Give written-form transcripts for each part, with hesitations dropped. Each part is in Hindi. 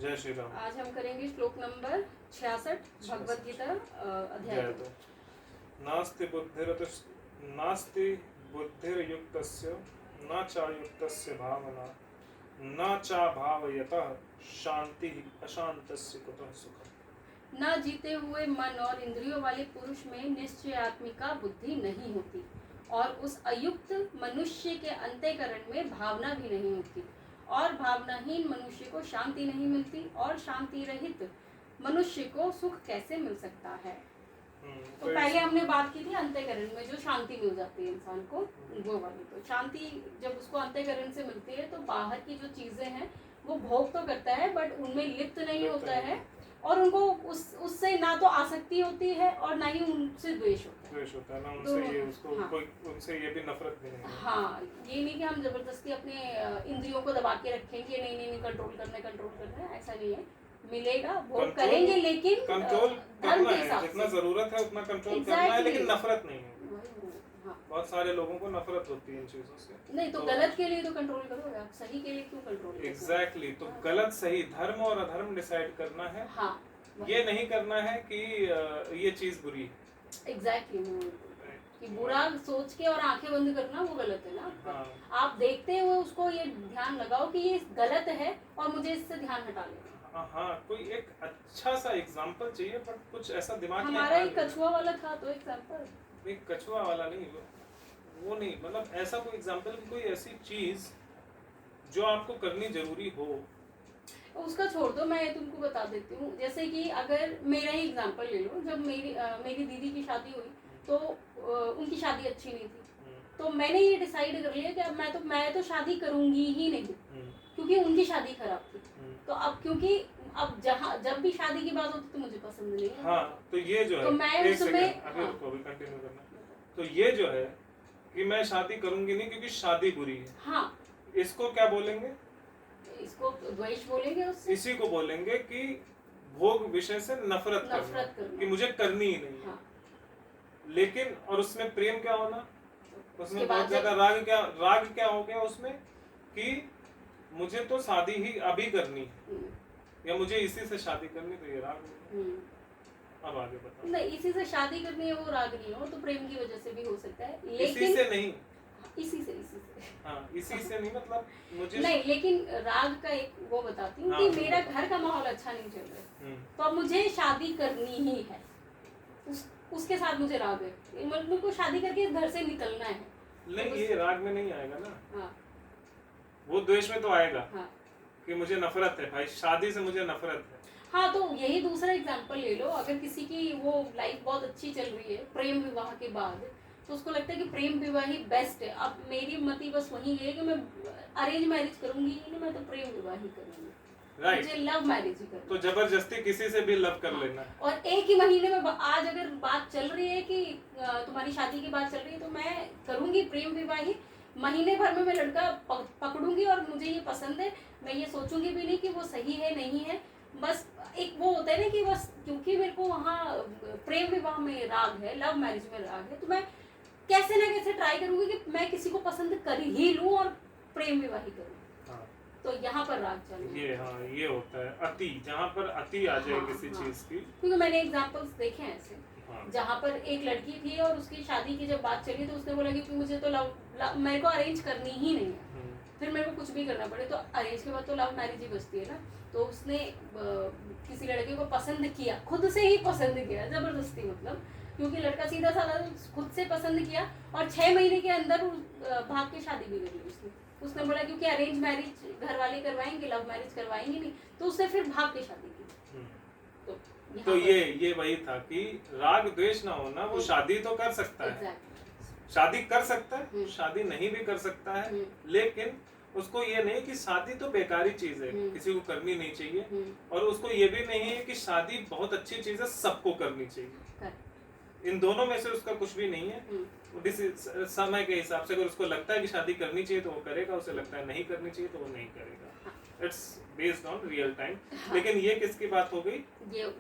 जय श्री राम। आज हम करेंगे श्लोक नंबर 66 भगवद गीता अध्याय 2। नास्ति बुद्धिर्युक्तस्य न चायुक्तस्य भावना न चाभावयतः शांति अशांतस्य कुतः सुखम्। न जीते हुए मन और इंद्रियों वाले पुरुष में निश्चयात्मिका बुद्धि नहीं होती और उस अयुक्त मनुष्य के अंतःकरण में भावना भी नहीं होती और भावनाहीन मनुष्य को शांति नहीं मिलती और शांति रहित मनुष्य को सुख कैसे मिल सकता है। तो पहले हमने बात की थी अंतःकरण में जो शांति मिल जाती है इंसान को, वो वाली। तो शांति जब उसको अंतःकरण से मिलती है तो बाहर की जो चीजें हैं वो भोग तो करता है बट उनमें लिप्त नहीं होता है और उनको उससे ना तो आसक्ति होती है और ना ही उनसे द्वेष होता है ना उनसे, ये उसको हाँ, कोई उनसे ये भी नफरत भी नहीं है। हाँ, ये नहीं कि हम जबरदस्ती अपने इंद्रियों को दबा के रखेंगे, नहीं कंट्रोल करना है, ऐसा नहीं है। मिलेगा भोग करेंगे लेकिन कंट्रोल करना है, जितना जरूरत है उतना कंट्रोल करना है, लेकिन नफरत नहीं है। हाँ। बहुत सारे लोगों को नफरत होती है इन चीजों से। नहीं तो गलत के लिए तो कंट्रोल करो, आप सही के लिए क्यों कंट्रोल करो? एग्जैक्टली, तो गलत सही, धर्म और अधर्म डिसाइड करना है। हाँ, ये नहीं करना है कि ये चीज बुरी है। एग्जैक्टली, कि बुरा सोच के और आंखें बंद करना वो गलत है ना। हाँ। आप देखते हुए उसको ये ध्यान लगाओ कि ये गलत है और मुझे इससे ध्यान हटा लेना। हाँ, कोई एक अच्छा सा एग्जांपल चाहिए, बट कुछ ऐसा दिमाग में हमारा एक कछुआ वाला था तो एग्जांपल, एक कछुआ वाला नहीं, वो नहीं, मतलब ऐसा कोई एग्जांपल, कोई ऐसी चीज जो आपको करनी जरूरी हो। उसका छोड़ दो, मैं तुमको बता देती हूँ। जैसे कि अगर मेरा ही एग्जांपल ले लो, जब मेरी दीदी की शादी हुई तो उनकी शादी अच्छी नहीं थी, तो मैंने ये डिसाइड कर लिया कि अब मैं तो शादी करूंगी ही नहीं, क्योंकि उनकी शादी खराब थी। तो अब क्योंकि अब जब भी शादी की बात होती तो मुझे पसंद नहीं है। हाँ, तो ये जो है, तो मैं उसमें कंटिन्यू करना। तो ये जो है कि मैं शादी करूंगी नहीं क्योंकि शादी बुरी है। हाँ, इसको क्या बोलेंगे? इसको द्वेष बोलेंगे। उससे इसी को बोलेंगे कि भोग विषय से नफरत करना, कि मुझे करनी ही नहीं है। हाँ। लेकिन और उसमें प्रेम क्या होना, उसमें बहुत ज्यादा राग क्या हो गया उसमें कि मुझे तो शादी ही अभी करनी है या मुझे इसी से शादी करनी, तो ये राग। अब आगे बताओ। नहीं, इसी से शादी करनी है वो राग नहीं हो, तो प्रेम की वजह से भी हो सकता है, लेकिन इसी से नहीं, इसी से हाँ, इसी से नहीं, मतलब मुझे नहीं, लेकिन राग का एक वो बताती हूँ कि मेरा घर का माहौल अच्छा नहीं चल रहा है तो अब मुझे शादी करनी ही है, उसके साथ मुझे राग है, मेरे को शादी करके घर से निकलना है। नहीं, तो ये राग में नहीं आएगा ना। हाँ, वो द्वेष में तो आएगा। हाँ, कि मुझे नफरत है भाई, शादी से मुझे नफरत है। हाँ, तो यही दूसरा एग्जांपल ले लो। अगर किसी की वो लाइफ बहुत अच्छी चल रही है प्रेम विवाह के बाद, तो उसको लगता है कि प्रेम विवाह ही बेस्ट है। अब मेरी मति बस वही है कि मैं अरेंज मैरिज करूंगी ही नहीं, मैं तो प्रेम विवाह ही करूंगी, मुझे लव मैरिज ही करना। तो जबरदस्ती किसी से भी लव कर लेना। और एक ही महीने में आज अगर बात चल रही है कि तुम्हारी शादी की बात चल रही है तो मैं करूंगी प्रेम विवाह ही। महीने भर में मैं लड़का पकड़ूंगी और मुझे ये पसंद है, मैं ये सोचूंगी भी नहीं कि वो सही है नहीं है। बस एक वो होता है ना कि बस क्योंकि मेरे को वहाँ प्रेम विवाह में राग है, लव मैरिज में राग है, तो मैं कैसे ना कैसे ट्राई करूंगी कि मैं किसी को पसंद कर ही लूं और प्रेम विवाह ही करूं। हाँ। तो यहाँ पर राग चल रहा है। ये हाँ, ये होता है अति, जहाँ पर अति आ जाए किसी चीज की। क्योंकि मैंने एग्जांपल्स देखे हैं ऐसे, जहाँ पर एक लड़की थी और उसकी शादी की जब बात चली तो उसने बोला कि मुझे तो मेरे को अरेंज करनी ही नहीं है, फिर मेरे को कुछ भी करना पड़े, तो अरेंज के बाद तो लव मैरिज ही बचती है ना। तो उसने किसी लड़के को पसंद किया, खुद से ही पसंद किया, जबरदस्ती, मतलब क्योंकि लड़का सीधा साधा खुद से पसंद किया और 6 महीने के अंदर भाग के शादी भी कर ली उसने बोला क्योंकि अरेंज मैरिज घर वाले करवाएंगे, लव मैरिज करवाएंगे नहीं, तो उसने फिर भाग के शादी की। तो ये वही था कि राग द्वेष ना होना, वो शादी तो कर सकता है, शादी कर सकता है, शादी नहीं भी कर सकता है, लेकिन उसको ये नहीं कि शादी तो बेकारी चीज है, किसी को करनी नहीं चाहिए, और उसको ये भी नहीं है कि शादी बहुत अच्छी चीज है, सबको करनी चाहिए। इन दोनों में से उसका कुछ भी नहीं है। समय के हिसाब से अगर उसको लगता है कि शादी करनी चाहिए तो वो करेगा, उसे लगता है नहीं करनी चाहिए तो वो नहीं करेगा। It's based on real time. लेकिन ये किसकी बात हो गई?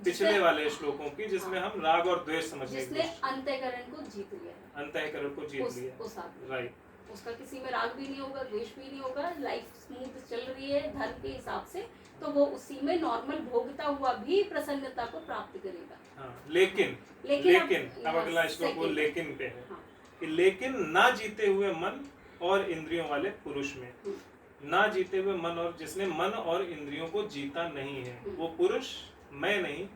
पिछले वाले श्लोकों की, जिसमें हम राग और द्वेष समझने की जिसने अंतःकरण को जीत लिया, अंतःकरण को जीत लिया, राइट। उसका किसी में राग भी नहीं होगा, द्वेष भी नहीं होगा, लाइफ स्मूथ चल रही है धर्म के हिसाब से, तो वो उसी में नॉर्मल भोगता हुआ भी प्रसन्नता को प्राप्त करेगा। हाँ, लेकिन अब अगला श्लोक वो लेकिन पे है। हाँ। कि लेकिन ना जीते हुए मन और इंद्रियों वाले पुरुष में, ना जीते हुए मन, और जिसने मन और इंद्रियों को जीता नहीं है वो पुरुष मैं नहीं,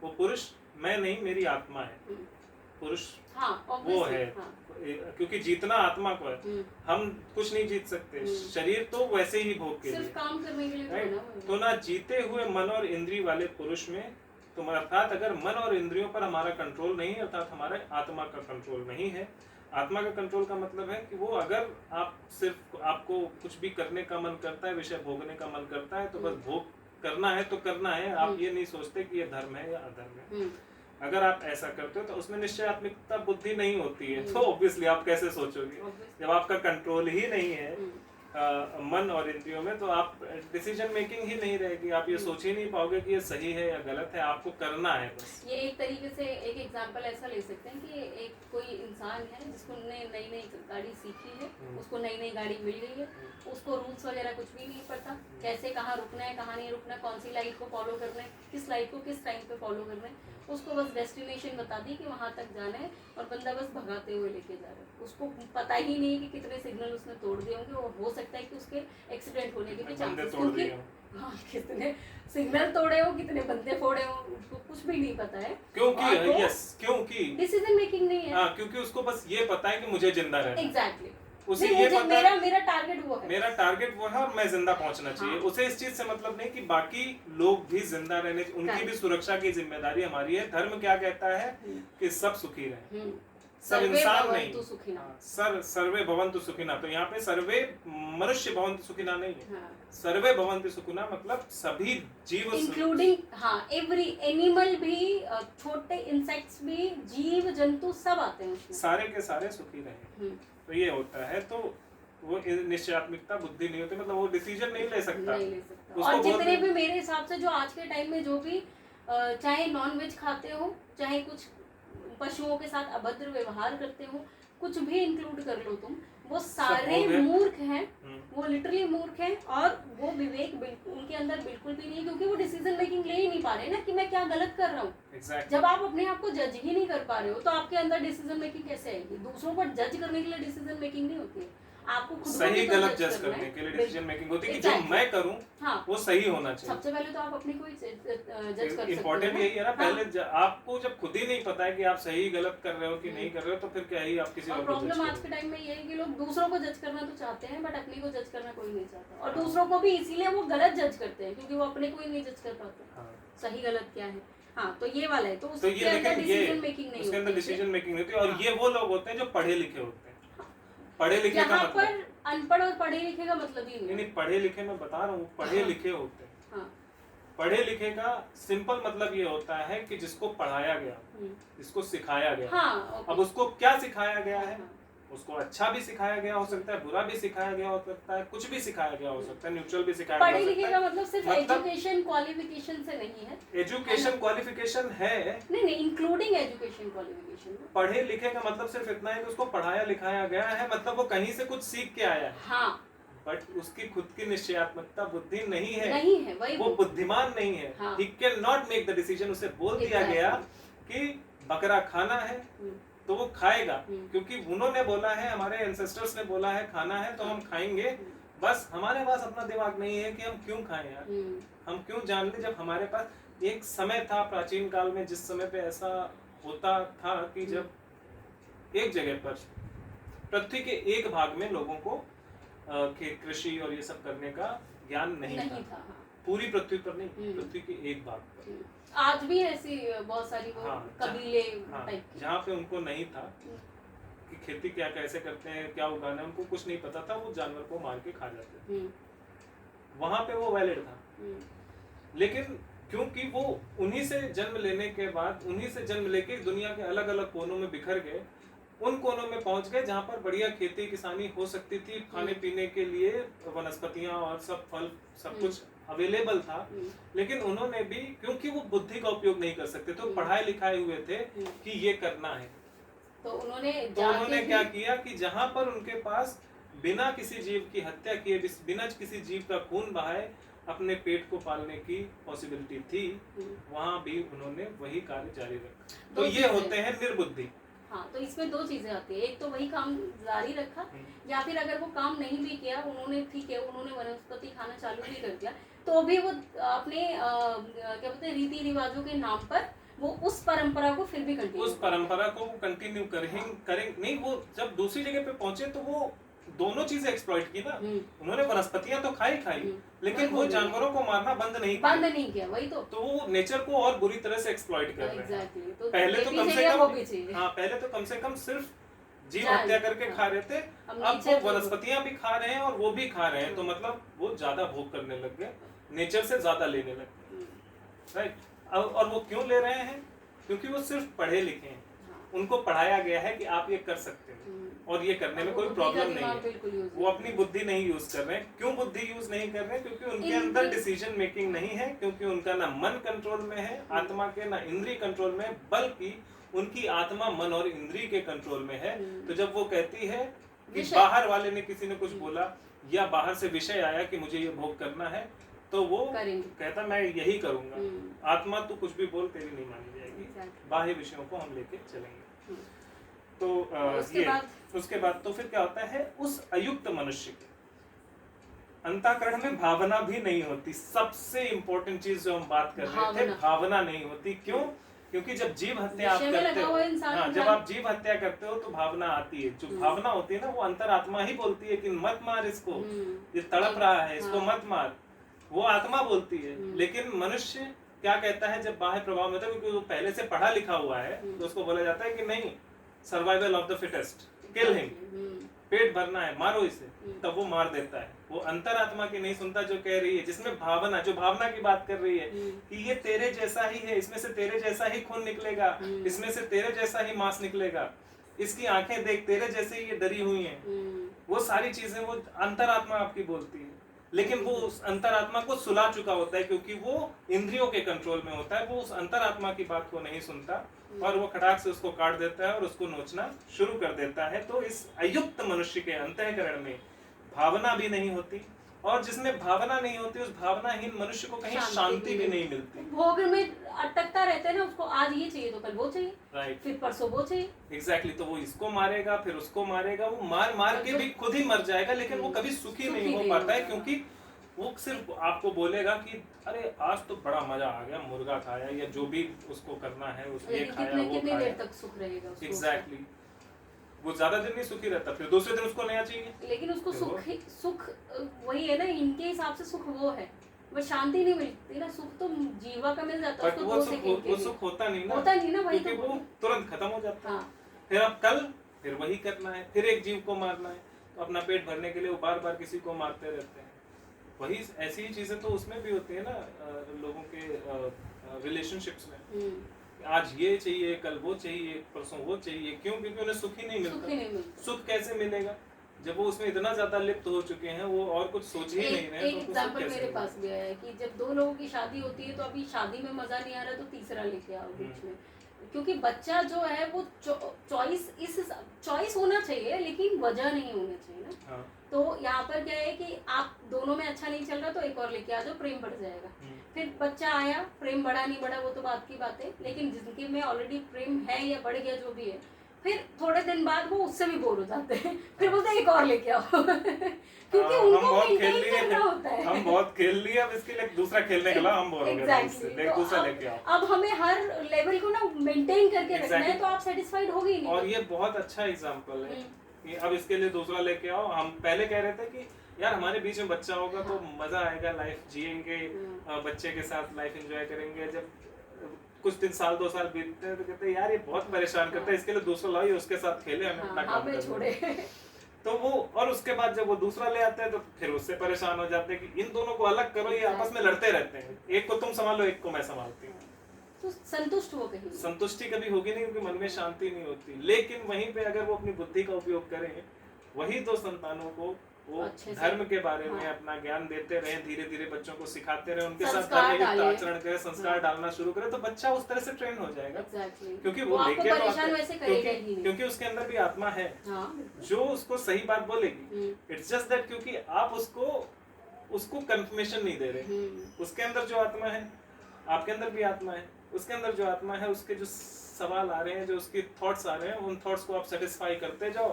वो पुरुष मैं नहीं मेरी आत्मा है। पुरुष वो है, क्योंकि जीतना आत्मा को है। हम कुछ नहीं जीत सकते, शरीर तो वैसे ही भोग के लिए, काम करने के लिए तो ना जीते हुए मन और इंद्रिय वाले पुरुष में, तो अर्थात अगर मन और इंद्रियों पर हमारा कंट्रोल नहीं है, अर्थात हमारे आत्मा का कंट्रोल नहीं है। आत्मा का कंट्रोल का मतलब है कि वो अगर आप सिर्फ आपको कुछ भी करने का मन करता है, विषय भोगने का मन करता है, तो बस भोग करना है तो करना है। आप ये नहीं सोचते कि ये धर्म है या अधर्म है। अगर आप ऐसा करते हो तो उसमें निश्चयात्मिकता बुद्धि नहीं होती है, तो ऑब्वियसली आप कैसे सोचोगे जब आपका कंट्रोल ही नहीं है मन और इंद्रियों में, तो आप डिसीजन मेकिंग ही नहीं रहेगी। आप ये सोच ही नहीं पाओगे कि ये सही है या गलत है, आपको करना है बस। ये एक तरीके से एक एग्जांपल ऐसा ले सकते हैं कि एक कोई इंसान है जिसको नई नई गाड़ी सीखी है, उसको नई नई गाड़ी मिल गई है, उसको रूल्स वगैरह कुछ भी नहीं पता, कैसे कहाँ रुकना है कहाँ नहीं रुकना, कौन सी लाइट को फॉलो करना है, किस लाइट को किस टाइम पे फॉलो करना है। उसको बस डेस्टिनेशन बता दी कि वहाँ तक जाना है और बंदा बस भगाते हुए लेके जा रहा है। उसको पता ही नहीं कि कितने सिग्नल उसने तोड़ दिए होंगे, और हो सकता है कि उसके एक्सीडेंट होने के भी चांसेस, क्योंकि हाँ कितने सिग्नल तोड़े हो, कितने बंदे फोड़े हो, उसको कुछ भी नहीं पता है। क्योंकि डिसीजन मेकिंग नहीं है। हाँ, क्योंकि उसको बस ये पता है कि मुझे जिंदा रहना। एग्जैक्टली। उसे ये पता मेरा टारगेट वो है, मेरा टारगेट वो है और मैं जिंदा पहुंचना चाहिए। हाँ। उसे इस चीज से मतलब नहीं कि बाकी लोग भी जिंदा रहने, उनकी भी सुरक्षा की जिम्मेदारी हमारी है। धर्म क्या कहता है कि सब सुखी रहे, सब इंसान नहीं। सर्वे भवन्तु सुखिना, तो यहाँ पे सर्वे मनुष्य भवन्तु सुखिना नहीं है, सर्वे भवन्तु सुखिना मतलब सभी जीव, इंक्लूडिंग एवरी एनिमल भी, छोटे इंसेक्ट्स भी, जीव जंतु सब आते हैं उसमें, सारे के सारे सुखी रहे। तो ये होता है, तो वो निश्चयात्मिकता बुद्धि नहीं होती, मतलब वो डिसीजन नहीं ले सकता। और जितने भी मेरे हिसाब से जो आज के टाइम में जो भी चाहे नॉन वेज खाते हो, चाहे कुछ पशुओं के साथ अभद्र व्यवहार करते हो, कुछ भी इंक्लूड कर लो तुम, वो सारे मूर्ख हैं, वो लिटरली मूर्ख हैं, और वो विवेक उनके अंदर बिल्कुल भी नहीं है, क्योंकि वो डिसीजन मेकिंग ले ही नहीं पा रहे ना कि मैं क्या गलत कर रहा हूँ। जब आप अपने आप को जज ही नहीं कर पा रहे हो तो आपके अंदर डिसीजन मेकिंग कैसे आएगी? दूसरों को जज करने के लिए डिसीजन मेकिंग नहीं होती है, आपको खुद सही गलत जज करने के लिए डिसीजन मेकिंग होती है कि जो मैं करूं वो सही होना चाहिए। सबसे पहले तो आप अपने को जज कर सकते हो। इम्पोर्टेंट यही है ना, पहले आपको जब खुद ही नहीं पता है कि आप सही गलत कर रहे हो कि नहीं कर रहे हो, तो फिर क्या ही आप किसी और को जज करोगे। प्रॉब्लम आज के टाइम में ये है कि लोग दूसरों को जज करना तो चाहते हैं, बट अपने को जज करना कोई नहीं चाहता, और दूसरों को भी इसीलिए वो गलत जज करते हैं क्योंकि वो अपने को ही नहीं जज कर पाते सही गलत क्या है। हाँ, तो ये वाला है, तो उसके अंदर डिसीजन मेकिंग नहीं होती, उसके अंदर डिसीजन मेकिंग नहीं होती। और ये वो लोग होते हैं जो पढ़े लिखे होते हैं। पढ़े लिखे का मतलब अनपढ़ और पढ़े लिखे का मतलब ही नहीं, पढ़े लिखे मैं बता रहा हूँ, पढ़े लिखे होते हैं। पढ़े लिखे का सिंपल मतलब ये होता है कि जिसको पढ़ाया गया, जिसको सिखाया गया। अब उसको क्या सिखाया गया है, उसको अच्छा भी सिखाया गया हो सकता है, बुरा भी सिखाया गया हो सकता है, कुछ भी सिखाया गया हो सकता है, न्यूट्रल भी सिखाया गया हो सकता है। पढ़े लिखे का मतलब सिर्फ एजुकेशन क्वालिफिकेशन से नहीं है। एजुकेशन क्वालिफिकेशन है, नहीं, इंक्लूडिंग एजुकेशन क्वालिफिकेशन। पढ़े लिखे का मतलब सिर्फ इतना है कि उसको पढ़ाया लिखाया गया है, मतलब वो कहीं से कुछ सीख के आया है। हाँ, बट उसकी खुद की निश्चयात्मकता बुद्धि नहीं है, वही वो बुद्धिमान नहीं है। He cannot make the decision। उसे बोल दिया गया कि बकरा खाना है तो वो खाएगा, क्योंकि उन्होंने बोला है, हमारे एंसेस्टर्स ने बोला है खाना है तो हम खाएंगे। बस हमारे पास अपना दिमाग नहीं है कि हम क्यों खाएं यार, हम क्यों जान ले। जब हमारे पास एक समय था प्राचीन काल में, जिस समय पे ऐसा होता था कि जब एक जगह पर पृथ्वी के एक भाग में लोगों को कृषि और ये सब करने का ज्ञान नहीं था। पूरी पृथ्वी पर नहीं, पृथ्वी के एक भाग पर। आज भी ऐसी बहुत सारी कबीले जहाँ पे उनको नहीं था कि खेती क्या कैसे करते हैं, क्या उगाना है, उनको कुछ नहीं पता था, वो जानवर को मार के खा जाते थे। वहां पे वो वैलिड था, लेकिन क्योंकि वो उन्हीं से जन्म लेने के बाद, उन्हीं से जन्म लेके दुनिया के अलग अलग कोनों में बिखर गए, उन कोनों में पहुंच गए जहाँ पर बढ़िया खेती किसानी हो सकती थी, खाने पीने के लिए वनस्पतियां और सब फल सब कुछ अवेलेबल था। लेकिन उन्होंने भी, क्योंकि वो बुद्धि का उपयोग नहीं कर सकते, तो पढ़ाए लिखाए हुए थे कि ये करना है, तो उन्होंने क्या किया कि जहाँ पर उनके पास बिना किसी जीव की हत्या किए, बिना किसी जीव का खून बहाए अपने पेट को पालने की पॉसिबिलिटी थी, वहां भी उन्होंने वही कार्य जारी रखा। तो ये होते हैं निर्बुद्धि। हाँ, तो इसमें दो चीजें आती है, एक तो वही काम जारी रखा, या फिर अगर वो काम नहीं भी किया, उन्होंने ठीक है उन्होंने वनस्पति खाना चालू भी कर दिया, तो भी वो अपने क्या बोलते हैं रीति रिवाजों के नाम पर वो उस परंपरा को फिर भी कंटिन्यू करें नहीं। वो जब दूसरी जगह पे पहुंचे तो वो दोनों चीजें एक्सप्लॉइट की ना। उन्होंने वनस्पतियां तो खाई, लेकिन वो जानवरों को मारना बंद नहीं किया। वही तो वो नेचर को और बुरी तरह से एक्सप्लॉइट कर रहे हैं। तो पहले तो कम से कम सिर्फ जीव हत्या करके खा रहे थे, अब वो वनस्पतियां भी खा रहे हैं और वो भी खा रहे हैं, तो मतलब वो ज्यादा भोग करने लग गए, नेचर से ज्यादा लेने लग गए, राइट। और वो क्यों ले रहे हैं? क्योंकि वो सिर्फ पढ़े लिखे हैं, उनको पढ़ाया गया है कि आप ये कर सकते हो और ये करने में कोई प्रॉब्लम नहीं है। वो अपनी बुद्धि नहीं यूज कर रहे हैं। क्यों बुद्धि यूज नहीं कर रहे हैं? क्योंकि उनके अंदर डिसीजन मेकिंग नहीं है, क्योंकि उनका ना मन कंट्रोल में है आत्मा के, ना इंद्रिय कंट्रोल में, बल्कि उनकी आत्मा मन और इंद्रिय के कंट्रोल में है। तो जब वो कहती है कि बाहर वाले ने, किसी ने कुछ बोला या बाहर से विषय आया कि मुझे ये भोग करना है, तो वो कहता मैं यही करूंगा। आत्मा तू कुछ भी बोल, तेरी नहीं मानी जाएगी, बाह्य विषयों को हम लेके चलेंगे। तो उसके बाद तो फिर क्या होता है, उस अयुक्त मनुष्य के अंतःकरण में भावना भी नहीं होती। सबसे इंपॉर्टेंट चीज जो हम बात कर रहे थे, भावना नहीं होती। क्यों? क्योंकि जब जीव हत्या आप करते हो, हाँ, जब आप जीव हत्या करते हो तो भावना आती है। जो भावना होती है ना, वो अंतरात्मा ही बोलती है कि मत मार इसको, ये तड़प रहा है, इसको मत मार, वो आत्मा बोलती है। लेकिन मनुष्य क्या कहता है जब बाह्य प्रभाव में था, क्योंकि वो पहले से पढ़ा लिखा हुआ है, तो उसको बोला जाता है कि नहीं, survival of the fittest, kill him, पेट भरना है, मारो इसे, तब वो मार देता है। वो अंतरात्मा की नहीं सुनता, जो कह रही है, जिसमें भावना, जो भावना की बात कर रही है कि ये तेरे जैसा ही है, इसमें से तेरे जैसा ही खून निकलेगा, इसमें से तेरे जैसा ही मांस निकलेगा, इसकी आंखें देख तेरे जैसे ही ये डरी हुई हैं, वो सारी चीजें वो अंतरात्मा आपकी बोलती है। लेकिन वो उस अंतरात्मा को सुला चुका होता है, क्योंकि वो इंद्रियों के कंट्रोल में होता है। वो उस अंतरात्मा की बात को नहीं सुनता और वो खटाक से उसको काट देता है और उसको नोचना शुरू कर देता है। तो इस अयुक्त मनुष्य के अंतःकरण में भावना भी नहीं होती, और जिसमें भावना नहीं होती, उस भावनाहीन मनुष्य को कहीं शांति भी नहीं मिलती। भोग में अटकता रहता है ना, उसको आज ये चाहिए तो कल वो चाहिए, राइट, फिर परसों वो चाहिए। एग्जैक्टली। तो वो इसको मारेगा, फिर उसको मारेगा, वो मार मार के भी खुद ही मर जाएगा, लेकिन वो कभी सुखी नहीं हो पाता है। क्योंकि वो सिर्फ आपको बोलेगा कि अरे आज तो बड़ा मजा आ गया, मुर्गा खाया, या जो भी उसको करना है उसने खाया, वो कितनी देर तक सुख रहेगा उसको? एग्जैक्टली। वो ज्यादा दिन नहीं सुखी रहता, फिर दूसरे दिन उसको नया चाहिए। लेकिन उसको सुख वही है ना, इनके हिसाब से सुख वो है, वो शांति नहीं मिलती ना। सुख तो जीवा का मिल जाता है, उसको वो सुख होता नहीं ना, वही तो वो तुरंत खत्म हो जाता है। फिर अब कल फिर वही करना है, फिर एक जीव को मारना है, तो अपना पेट भरने के लिए वो बार बार किसी को मारते रहते हैं। वही ऐसी ही चीजें तो उसमें भी होती है ना, लोगों के रिलेशनशिप्स में। आज ये चाहिए, कल वो चाहिए, परसों वो चाहिए। क्यों? क्योंकि उन्हें सुख ही नहीं मिलता। सुख कैसे मिलेगा जब वो उसमें इतना ज्यादा लिप्त हो चुके हैं, वो और कुछ सोच ही नहीं रहे। एक एग्जांपल मेरे पास भी आया है कि जब दो लोगों की शादी होती है, तो अभी शादी में मजा नहीं आ रहा, तो तीसरा लेके आओ बीच में। क्योंकि बच्चा जो है वो चॉइस होना चाहिए, लेकिन वजह नहीं होना चाहिए ना। हाँ। तो यहाँ पर क्या है कि आप दोनों में अच्छा नहीं चल रहा, तो एक और लेके आ जाओ, प्रेम बढ़ जाएगा। फिर बच्चा आया, प्रेम बढ़ा नहीं बढ़ा वो तो बात की बात है, लेकिन जिनके में ऑलरेडी प्रेम है या बढ़ गया जो भी है, फिर थोड़े दिन बाद वो उससे भी बोर हो जाते हैं, फिर बोलते हैं एक और लेके आओ। क्योंकि उनको मेंटेन करना होता है। हम बहुत खेल लिए, अब इसके लिए दूसरा खेलने के लिए हम बोर हो गए, दूसरा लेके आओ। अब हमें हर लेवल को ना मेंटेन करके रखना है, तो आप सेटिस्फाइड होगे ही नहीं। और ये बहुत अच्छा एग्जांपल है कि अब इसके लिए दूसरा लेके आओ। हम पहले कह रहे थे कि यार हमारे बीच में बच्चा होगा तो मजा आएगा, लाइफ जिएंगे, बच्चे के साथ लाइफ एंजॉय करेंगे। जब कुछ दिन, साल 2 साल बीतते हैं तो कहते हैं यार ये बहुत परेशान करता है, इसके लिए दूसरा लाइए, उसके साथ खेले, हमें अपना काम करना। तो वो, और उसके बाद जब वो दूसरा ले आते हैं तो फिर उससे परेशान हो जाते हैं कि इन दोनों को अलग करो, ये आपस में लड़ते रहते हैं, एक को तुम संभालो, एक को मैं संभालती हूँ। तो संतुष्ट हो कहीं, संतुष्टि कभी होगी नहीं, क्योंकि मन में शांति नहीं होती। लेकिन वहीं पे अगर वो अपनी बुद्धि का उपयोग करें, वही तो संतानों को वो धर्म के बारे में अपना ज्ञान देते रहे, धीरे धीरे बच्चों को सिखाते रहे, उनके साथ धर्मयुक्त आचरण करें, संस्कार डालना शुरू करें, तो बच्चा उस तरह से ट्रेन हो जाएगा। क्योंकि वो लेके क्योंकि उसके अंदर भी आत्मा है जो उसको सही बात बोलेगी। इट्स जस्ट दैट क्योंकि आप उसको उसको कंफर्मेशन नहीं दे रहे। उसके अंदर जो आत्मा है, आपके अंदर भी आत्मा है, उसके अंदर जो आत्मा है उसके जो सवाल आ रहे हैं, जो उसके थॉट्स आ रहे हैं, उन थॉट्स को आप सेटिस्फाई करते जाओ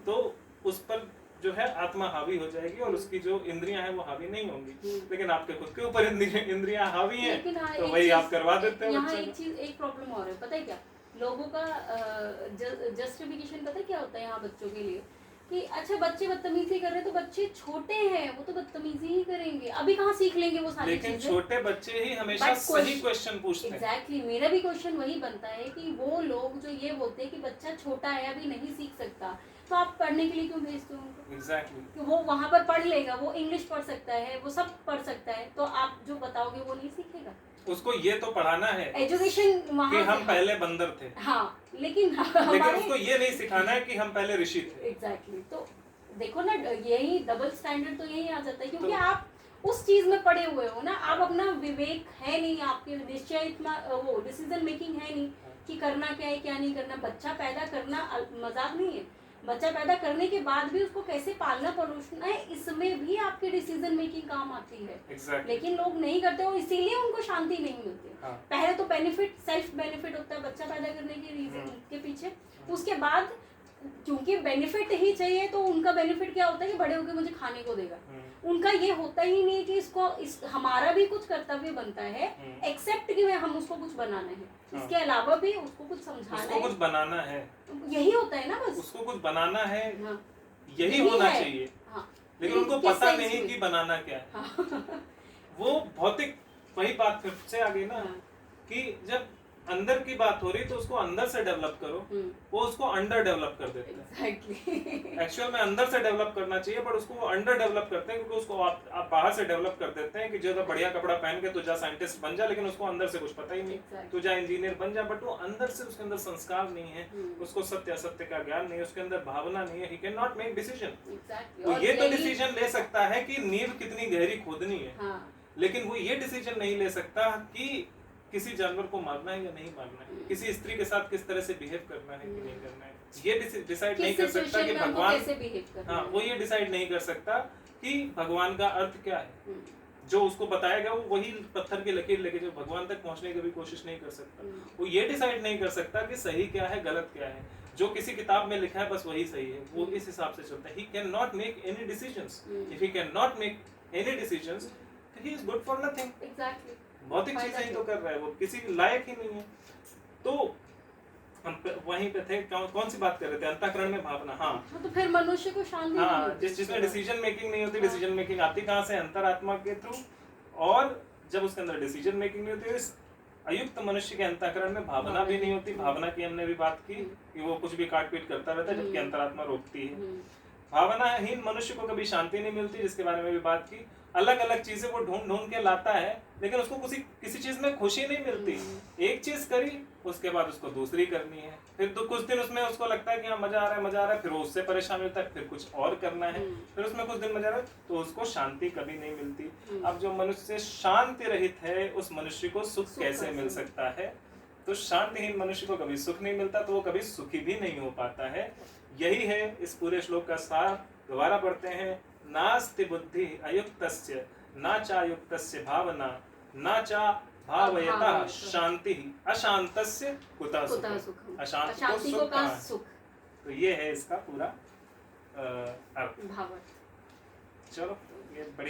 तो उस पर जो है आत्मा हावी हो जाएगी और उसकी जो इंद्रियां हैं वो हावी नहीं होंगी। लेकिन आपके खुद के ऊपर इंद्रियां हावी हैं तो वही आप करवा देते हो। यहाँ एक प्रॉब्लम और है, पता है क्या, लोगों का जस्टिफिकेशन पता है क्या होता है यहाँ बच्चों के लिए कि अच्छा बच्चे बदतमीजी कर रहे हैं तो बच्चे छोटे हैं, वो तो बदतमीजी ही करेंगे, अभी कहाँ सीख लेंगे वो सारी चीजें। लेकिन छोटे बच्चे ही हमेशा सही क्वेश्चन पूछते हैं। एग्जैक्टली, मेरा भी क्वेश्चन वही बनता है कि वो लोग जो ये बोलते हैं कि बच्चा छोटा है अभी नहीं सीख सकता, तो आप पढ़ने के लिए क्यों भेजते हो उनको? एग्जैक्टली, वो वहाँ पर पढ़ लेगा, वो इंग्लिश पढ़ सकता है, वो सब पढ़ सकता है, तो आप जो बताओगे वो नहीं सीखेगा। उसको ये तो पढ़ाना है एजुकेशन कि हम पहले बंदर थे। हाँ, लेकिन उसको ये नहीं सिखाना है कि हम पहले ऋषि थे। एग्जैक्टली, तो देखो ना, यही डबल स्टैंडर्ड तो यही आ जाता है क्योंकि आप उस चीज में पड़े हुए हो ना, आप अपना विवेक है नहीं, आपके निश्चय वो डिसीजन मेकिंग है नहीं कि करना क्या है क्या नहीं करना। बच्चा पैदा करना मजाक नहीं है, बच्चा पैदा करने के बाद भी उसको कैसे पालना पोषना है, इसमें भी आपकी डिसीजन मेकिंग काम आती है। exactly. लेकिन लोग नहीं करते और इसीलिए उनको शांति नहीं मिलती। हाँ. पहले तो बेनिफिट, सेल्फ बेनिफिट होता है बच्चा पैदा करने के रीजन के पीछे, उसके बाद क्योंकि बेनिफिट ही चाहिए तो उनका बेनिफिट क्या होता है कि बड़े होकर मुझे खाने को देगा। उनका ये होता ही नहीं कि इसको हमारा भी कुछ कर्तव्य बनता है एक्सेप्ट कि हम उसको कुछ बनाना है, इसके अलावा भी उसको कुछ समझाना है, कुछ बनाना है, यही होता है ना, बस उसको कुछ बनाना है। हाँ, यही होना चाहिए। हाँ, लेकिन उनको पता नहीं कि बनाना क्या है। हाँ, वो भौतिक, वही बात फिर से आ गई ना कि जब अंदर की बात हो रही तो उसको अंदर से डेवलप करो, वो उसको अंडर डेवलप कर देते हैं। एक्चुअल में अंदर से डेवलप करना चाहिए पर उसको वो अंडर डेवलप करते हैं क्योंकि उसको आप बाहर से डेवलप कर देते हैं कि जो बढ़िया कपड़ा पहन के तू जा साइंटिस्ट बन जा, लेकिन उसको अंदर से कुछ पता ही नहीं। तू जा इंजीनियर बन जा, बट वो अंदर से, उसके अंदर संस्कार नहीं है, उसको सत्य असत्य का ज्ञान नहीं है, उसके अंदर भावना नहीं है, he can not make decision. तो ये तो डिसीजन ले सकता है कि नींव कितनी गहरी खोदनी है, लेकिन वो ये डिसीजन नहीं ले सकता कि किसी जानवर को मारना है या नहीं मारना है, किसी स्त्री के साथ किस तरह से बिहेव करना है कि नहीं करना है। ये डिसाइड नहीं कर सकता कि भगवान, हाँ, वो ये डिसाइड नहीं कर सकता कि भगवान का अर्थ क्या है। जो उसको बताएगा वो वही पत्थर की लकीर लेके जो भगवान तक पहुंचने की भी कोशिश नहीं कर सकता। वो ये डिसाइड नहीं कर सकता कि सही क्या है गलत क्या है। जो किसी किताब में लिखा है बस वही सही है, वो इस हिसाब से चलता है। He can not make any decisions. If he can not make any decisions, he is good for nothing. Exactly, भौतिक चीजें ही तो कर रहा है, वो किसी लायक ही नहीं है। तो हम वहीं पे थे, कौन सी बात कर रहे थे? अंतःकरण में भावना। हाँ, तो फिर मनुष्य को शांति नहीं होती। जिसमें डिसीजन मेकिंग नहीं होती, डिसीजन मेकिंग आती कहाँ से? अंतरात्मा के थ्रू। और जब उसके अंदर डिसीजन मेकिंग नहीं होती, इस अयुक्त मनुष्य के अंतःकरण में भावना भी नहीं होती। भावना की हमने भी बात की कि वो कुछ भी काट पीट करता रहता है, जबकि अंतरात्मा रोकती है। भावनाहीन मनुष्य को कभी शांति नहीं मिलती, जिसके बारे में भी बात की। अलग अलग चीजें वो ढूंढ के लाता है, लेकिन उसको किसी चीज में खुशी नहीं मिलती। एक चीज करी, उसके बाद उसको दूसरी करनी है, फिर तो कुछ दिन उसमें उसको लगता है कि हाँ मजा आ रहा है, फिर वो उससे परेशान होता है, फिर कुछ और करना है, फिर उसमें कुछ दिन मजा आ रहा है, तो उसको शांति कभी नहीं मिलती। अब जो मनुष्य शांति रहित है, उस मनुष्य को सुख कैसे मिल सकता है? तो शांतिहीन मनुष्य को कभी सुख नहीं मिलता, तो वो कभी सुखी भी नहीं हो पाता है। यही है इस पूरे श्लोक का सार। दोबारा पढ़ते हैं। नास्ति बुद्धि अयुक्तस्य न चायुक्तस्य भावना न चा भावयतः शांति अशांतस्य कुतः सुखम्। अशांति को कहाँ सुख। तो ये है इसका पूरा अर्थ। चलो, ये बड़ी